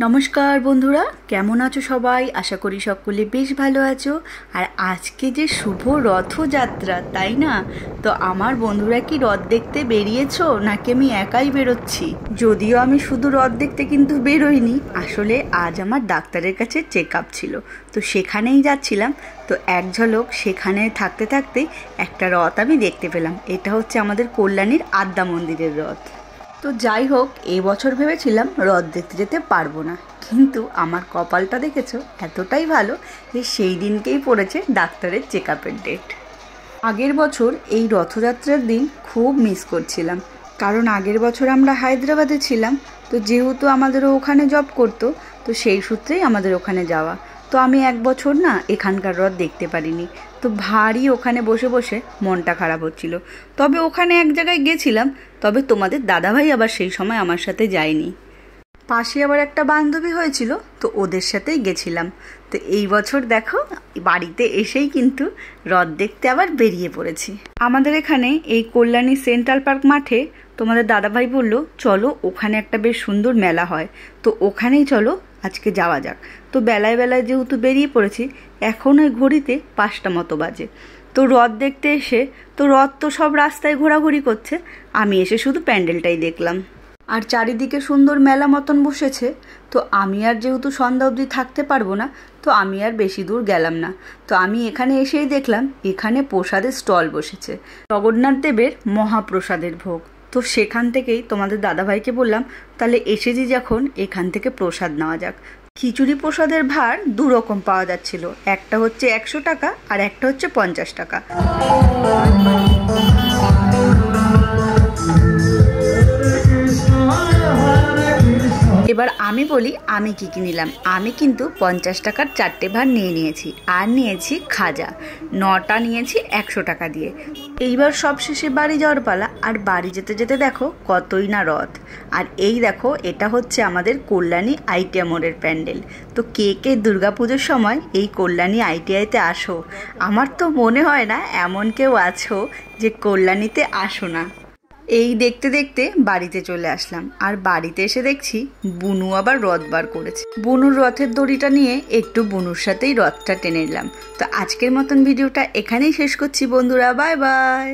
নমস্কার বন্ধুরা, কেমন আছো সবাই? আশা করি সকলে বেশ ভালো আছো। আর আজকে যে শুভ রথযাত্রা, তাই না? তো আমার বন্ধুরা কি রথ দেখতে বেরিয়েছো নাকি আমি একাই বেরোচ্ছি? যদিও আমি শুধু রথ দেখতে কিন্তু বেরোইনি, আসলে আজ আমার ডাক্তারের কাছে চেক আপ ছিল, তো সেখানেই যাচ্ছিলাম। তো এক ঝলক সেখানে থাকতে থাকতেই একটা রথ আমি দেখতে পেলাম। এটা হচ্ছে আমাদের কল্যাণীর আদ্যা মন্দিরের রথ। তো যাই হোক, এই বছর ভেবেছিলাম রথ দেখতে যেতে পারবো না, কিন্তু আমার কপালটা দেখেছো এতটাই ভালো যে সেই দিনকেই পড়েছে ডাক্তারের চেক আপের ডেট। আগের বছর এই রথযাত্রার দিন খুব মিস করছিলাম, কারণ আগের বছর আমরা হায়দ্রাবাদে ছিলাম। তো যেহেতু আমাদেরও ওখানে জব করতো, তো সেই সূত্রেই আমাদের ওখানে যাওয়া। তো আমি এক বছর না এখানকার রথ দেখতে পারিনি, তো ভারী ওখানে বসে বসে মনটা খারাপ হচ্ছিল। তবে ওখানে এক জায়গায় গেছিলাম, তবে তোমাদের দাদাভাই আবার সেই সময় আমার সাথে যায়নি। পাশে আবার একটা বান্ধবী হয়েছিল, তো ওদের সাথেই গেছিলাম। তো এই বছর দেখো বাড়িতে এসেই কিন্তু রথ দেখতে আবার বেরিয়ে পড়েছি। আমাদের এখানে এই কল্যাণী সেন্ট্রাল পার্ক মাঠে তোমাদের দাদাভাই বলল চলো, ওখানে একটা বেশ সুন্দর মেলা হয়, তো ওখানেই চলো আজকে যাওয়া যাক। তো বেলায় বেলায় যেহেতু বেরিয়ে পড়েছি, এখন ওই ঘড়িতে 5টা মতো বাজে। তো রথ দেখতে এসে, তো রথ তো সব রাস্তায় ঘোরাঘুরি করছে, আমি এসে শুধু প্যান্ডেলটাই দেখলাম। আর চারিদিকে সুন্দর মেলা মতন বসেছে। তো আমি আর যেহেতু সন্ধ্যা অবধি থাকতে পারবো না, তো আমি আর বেশি দূর গেলাম না। তো আমি এখানে এসেই দেখলাম এখানে প্রসাদের স্টল বসেছে, জগন্নাথ দেবের মহাপ্রসাদের ভোগ। তো সেখান থেকেই তোমাদের দাদাভাইকে বললাম তাহলে এসেছি যখন এখান থেকে প্রসাদ নেওয়া যাক। খিচুড়ি প্রসাদের ভার 2 রকম পাওয়া যাচ্ছিল, একটা হচ্ছে 100 টাকা আর একটা হচ্ছে 50 টাকা। এবার আমি বলি আমি কি নিলাম। আমি কিন্তু 50 টাকার 4টে ভার নিয়ে নিয়েছি, আর নিয়েছি খাজা 9টা নিয়েছি 100 টাকা দিয়ে। এইবার সব শেষে বাড়ি যাওয়ার পালা। আর বাড়ি যেতে যেতে দেখো কতই না রথ। আর এই দেখো, এটা হচ্ছে আমাদের কল্যাণী আইটিআই মোড়ের প্যান্ডেল। তো কে কে দুর্গাপুজোর সময় এই কল্যাণী আইটিআইতে আসো? আমার তো মনে হয় না এমন কেউ আছো যে কল্যাণীতে আসো না। এই দেখতে দেখতে বাড়িতে চলে আসলাম, আর বাড়িতে এসে দেখছি বুনু আবার রথ বার করেছে। বুনুর রথের দড়িটা নিয়ে একটু বুনুর সাথেই রথটা টেনে নিলাম। তো আজকের মতন ভিডিওটা এখানেই শেষ করছি বন্ধুরা, বাই বাই।